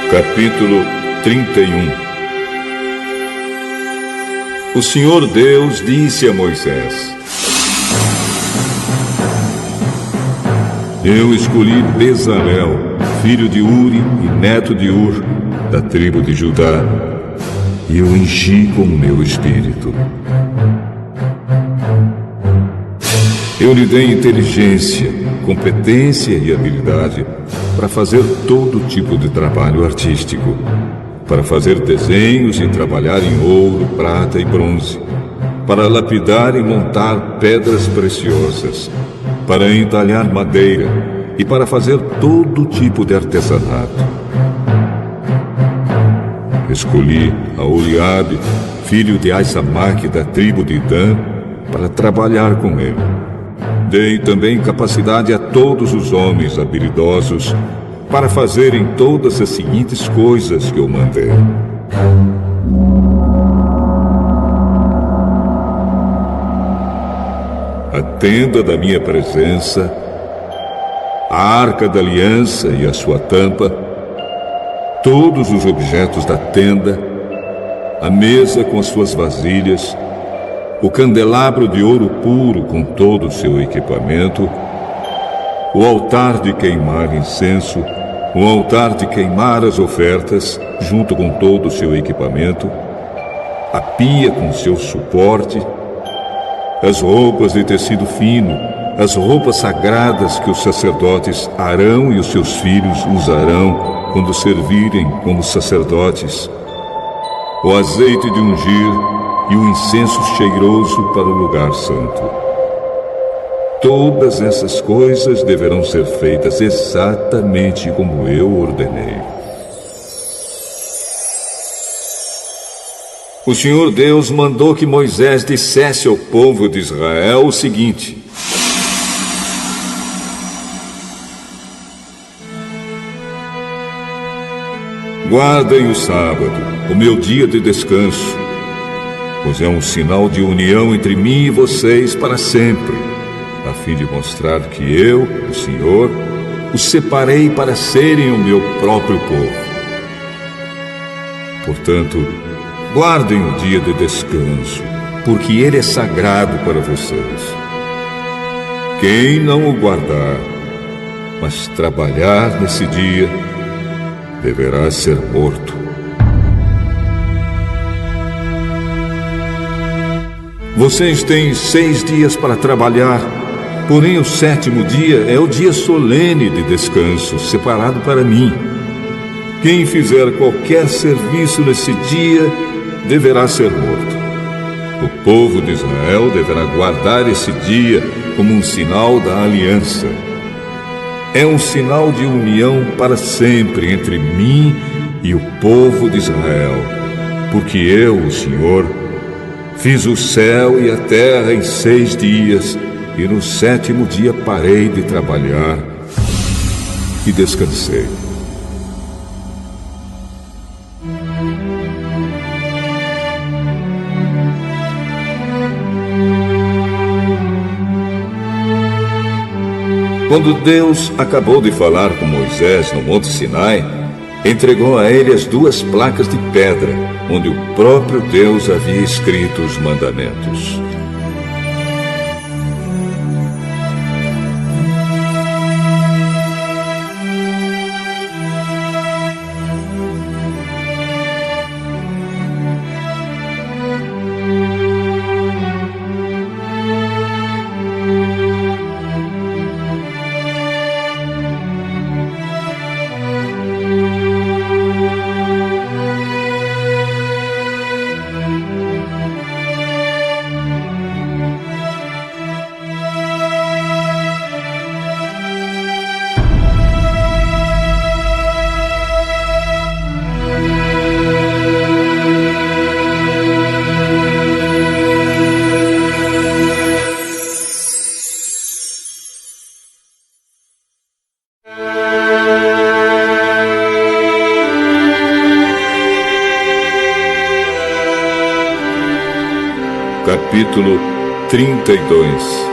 Capítulo 31. O Senhor Deus disse a Moisés: Eu escolhi Bezalel, filho de Uri e neto de Ur, da tribo de Judá, e o enchi com o meu espírito. Eu lhe dei inteligência, competência e habilidade para fazer todo tipo de trabalho artístico, para fazer desenhos e trabalhar em ouro, prata e bronze, para lapidar e montar pedras preciosas, para entalhar madeira e para fazer todo tipo de artesanato. Escolhi Aholiabe, filho de Aisamaque da tribo de Dan, para trabalhar com ele. Dei também capacidade a todos os homens habilidosos para fazerem todas as seguintes coisas que eu mandei. A tenda da minha presença, a arca da aliança e a sua tampa, todos os objetos da tenda, a mesa com as suas vasilhas, o candelabro de ouro puro com todo o seu equipamento, o altar de queimar incenso, o altar de queimar as ofertas, junto com todo o seu equipamento, a pia com seu suporte, as roupas de tecido fino, as roupas sagradas que os sacerdotes Arão e os seus filhos usarão quando servirem como sacerdotes, o azeite de ungir e o incenso cheiroso para o lugar santo. Todas essas coisas deverão ser feitas exatamente como eu ordenei. O Senhor Deus mandou que Moisés dissesse ao povo de Israel o seguinte: Guardem o sábado, o meu dia de descanso, pois é um sinal de união entre mim e vocês para sempre, a fim de mostrar que eu, o Senhor, os separei para serem o meu próprio povo. Portanto, guardem o dia de descanso, porque ele é sagrado para vocês. Quem não o guardar, mas trabalhar nesse dia, deverá ser morto. Vocês têm 6 dias para trabalhar, porém o 7º dia é o dia solene de descanso, separado para mim. Quem fizer qualquer serviço nesse dia deverá ser morto. O povo de Israel deverá guardar esse dia como um sinal da aliança. É um sinal de união para sempre entre mim e o povo de Israel, porque eu, o Senhor, fiz o céu e a terra em 6 dias, e no 7º dia parei de trabalhar e descansei. Quando Deus acabou de falar com Moisés no Monte Sinai, entregou a ele as 2 placas de pedra, onde o próprio Deus havia escrito os mandamentos. Capítulo 32.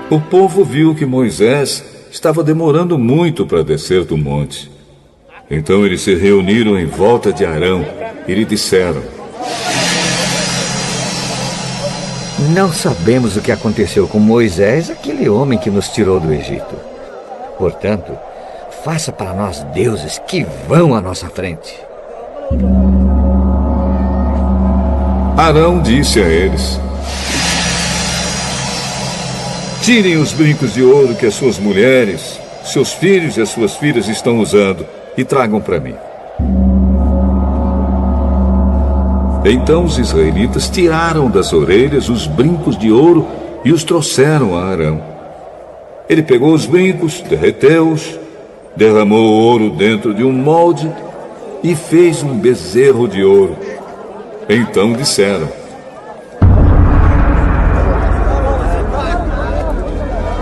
O povo viu que Moisés estava demorando muito para descer do monte. Então eles se reuniram em volta de Arão e lhe disseram: Não sabemos o que aconteceu com Moisés, aquele homem que nos tirou do Egito. Portanto, faça para nós deuses que vão à nossa frente. Arão disse a eles: Tirem os brincos de ouro que as suas mulheres, seus filhos e as suas filhas estão usando e tragam para mim. Então os israelitas tiraram das orelhas os brincos de ouro e os trouxeram a Arão. Ele pegou os brincos, derreteu-os, derramou o ouro dentro de um molde e fez um bezerro de ouro. Então disseram: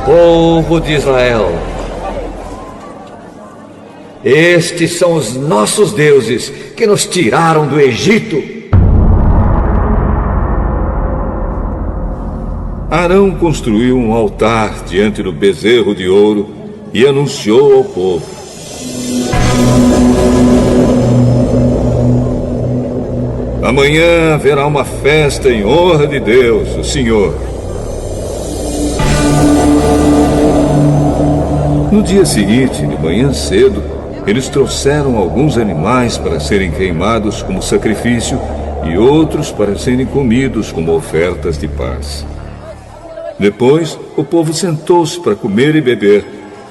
Povo de Israel, estes são os nossos deuses que nos tiraram do Egito. Arão construiu um altar diante do bezerro de ouro e anunciou ao povo: Amanhã haverá uma festa em honra de Deus, o Senhor. No dia seguinte, de manhã cedo, eles trouxeram alguns animais para serem queimados como sacrifício e outros para serem comidos como ofertas de paz. Depois, o povo sentou-se para comer e beber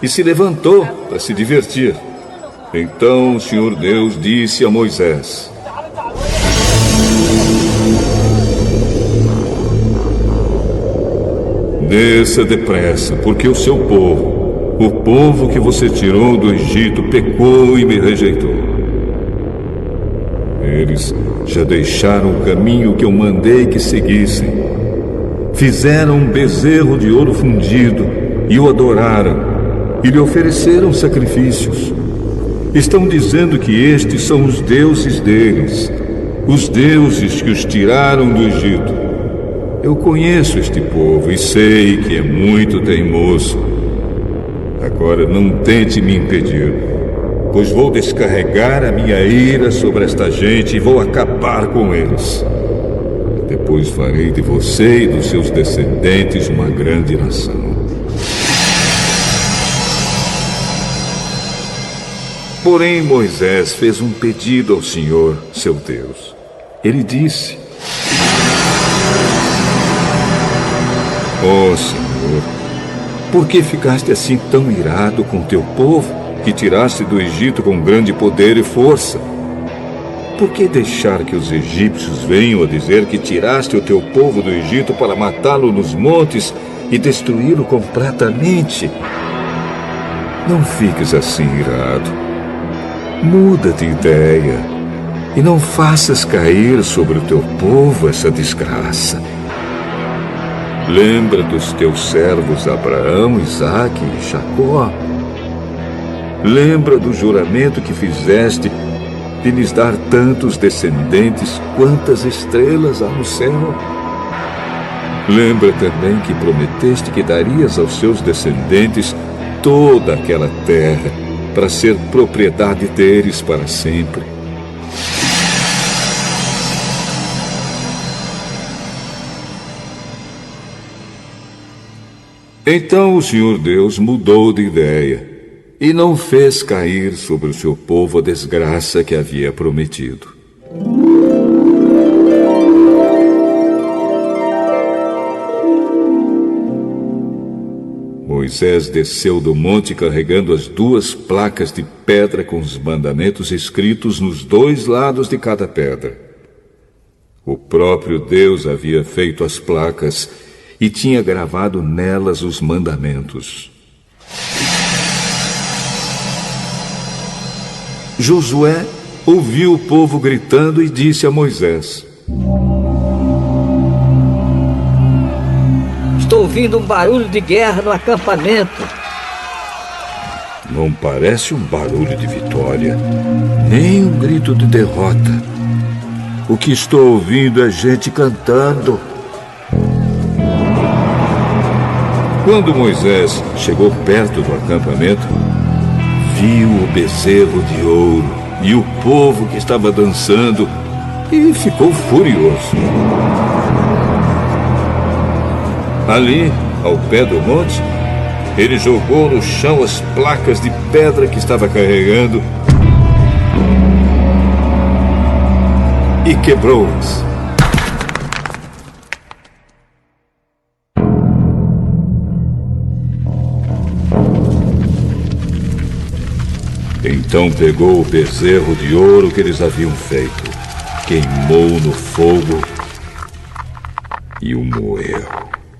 e se levantou para se divertir. Então o Senhor Deus disse a Moisés: Desça depressa, porque o seu povo, o povo que você tirou do Egito, pecou e me rejeitou. Eles já deixaram o caminho que eu mandei que seguissem. Fizeram um bezerro de ouro fundido e o adoraram, e lhe ofereceram sacrifícios. Estão dizendo que estes são os deuses deles, os deuses que os tiraram do Egito. Eu conheço este povo e sei que é muito teimoso. Agora não tente me impedir, pois vou descarregar a minha ira sobre esta gente e vou acabar com eles. Depois farei de você e dos seus descendentes uma grande nação. Porém, Moisés fez um pedido ao Senhor, seu Deus. Ele disse: Ó Senhor, por que ficaste assim tão irado com teu povo, que tiraste do Egito com grande poder e força? Por que deixar que os egípcios venham a dizer que tiraste o teu povo do Egito para matá-lo nos montes e destruí-lo completamente? Não fiques assim irado. Muda de ideia e não faças cair sobre o teu povo essa desgraça. Lembra dos teus servos Abraão, Isaque e Jacó. Lembra do juramento que fizeste de lhes dar tantos descendentes quantas estrelas há no céu. Lembra também que prometeste que darias aos seus descendentes toda aquela terra para ser propriedade deles para sempre. Então o Senhor Deus mudou de ideia e não fez cair sobre o seu povo a desgraça que havia prometido. Moisés desceu do monte carregando as 2 placas de pedra com os mandamentos escritos nos 2 lados de cada pedra. O próprio Deus havia feito as placas e tinha gravado nelas os mandamentos. Josué ouviu o povo gritando e disse a Moisés: Estou ouvindo um barulho de guerra no acampamento. Não parece um barulho de vitória, nem um grito de derrota. O que estou ouvindo é gente cantando. Quando Moisés chegou perto do acampamento, viu o bezerro de ouro e o povo que estava dançando e ficou furioso. Ali, ao pé do monte, ele jogou no chão as placas de pedra que estava carregando e quebrou-as. Então pegou o bezerro de ouro que eles haviam feito, queimou no fogo e o moeu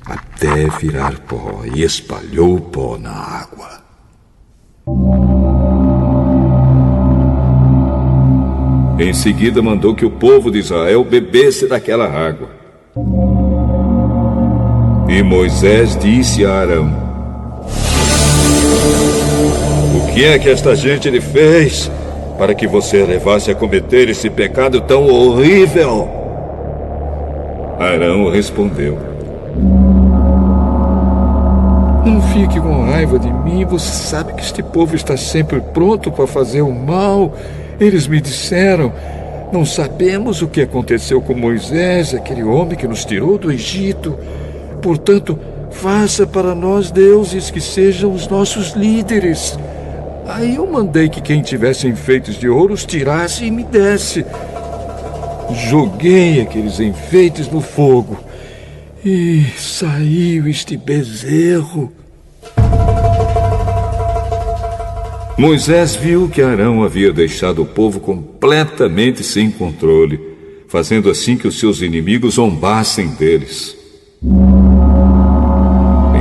até virar pó e espalhou o pó na água. Em seguida mandou que o povo de Israel bebesse daquela água. E Moisés disse a Arão: "O que é que esta gente lhe fez para que você levasse a cometer esse pecado tão horrível?" Arão respondeu: "Não fique com raiva de mim. Você sabe que este povo está sempre pronto para fazer o mal. Eles me disseram: não sabemos o que aconteceu com Moisés, aquele homem que nos tirou do Egito. Portanto, faça para nós deuses que sejam os nossos líderes." Aí eu mandei que quem tivesse enfeites de ouro os tirasse e me desse. Joguei aqueles enfeites no fogo e saiu este bezerro. Moisés viu que Arão havia deixado o povo completamente sem controle, fazendo assim que os seus inimigos zombassem deles.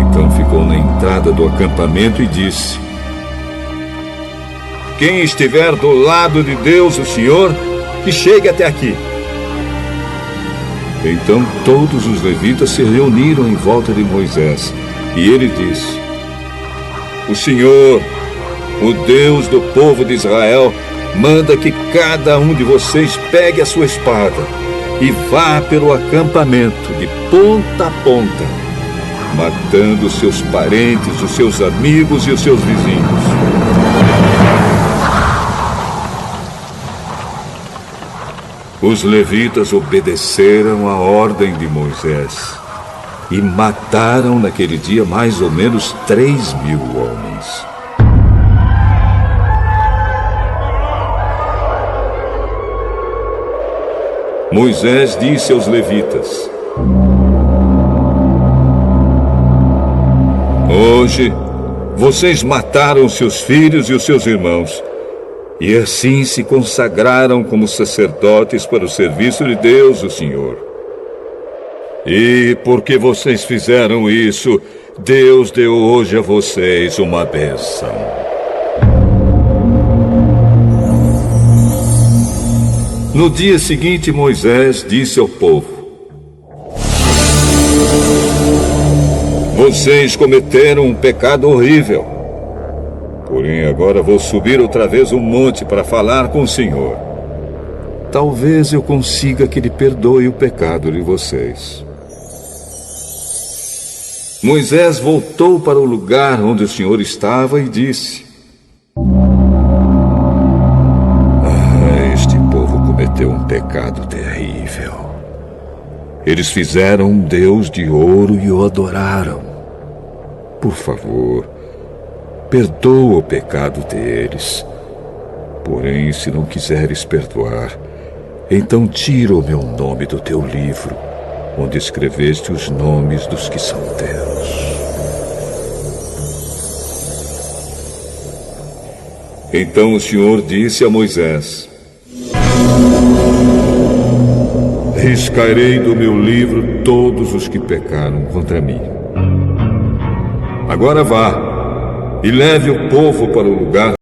Então ficou na entrada do acampamento e disse: "Quem estiver do lado de Deus, o Senhor, que chegue até aqui." Então todos os levitas se reuniram em volta de Moisés, e ele disse: "O Senhor, o Deus do povo de Israel, manda que cada um de vocês pegue a sua espada e vá pelo acampamento de ponta a ponta, matando os seus parentes, os seus amigos e os seus vizinhos." Os levitas obedeceram à ordem de Moisés e mataram naquele dia mais ou menos 3.000 homens. Moisés disse aos levitas: "Hoje vocês mataram seus filhos e os seus irmãos, e assim se consagraram como sacerdotes para o serviço de Deus, o Senhor. E porque vocês fizeram isso, Deus deu hoje a vocês uma bênção." No dia seguinte, Moisés disse ao povo: "Vocês cometeram um pecado horrível. Porém, agora vou subir outra vez um monte para falar com o Senhor. Talvez eu consiga que Ele perdoe o pecado de vocês." Moisés voltou para o lugar onde o Senhor estava e disse: "Este povo cometeu um pecado terrível. Eles fizeram um Deus de ouro e o adoraram. Por favor, perdoa o pecado deles. Porém, se não quiseres perdoar, então tira o meu nome do teu livro, onde escreveste os nomes dos que são teus." Então o Senhor disse a Moisés: "Riscarei do meu livro todos os que pecaram contra mim. Agora vá e leve o povo para o lugar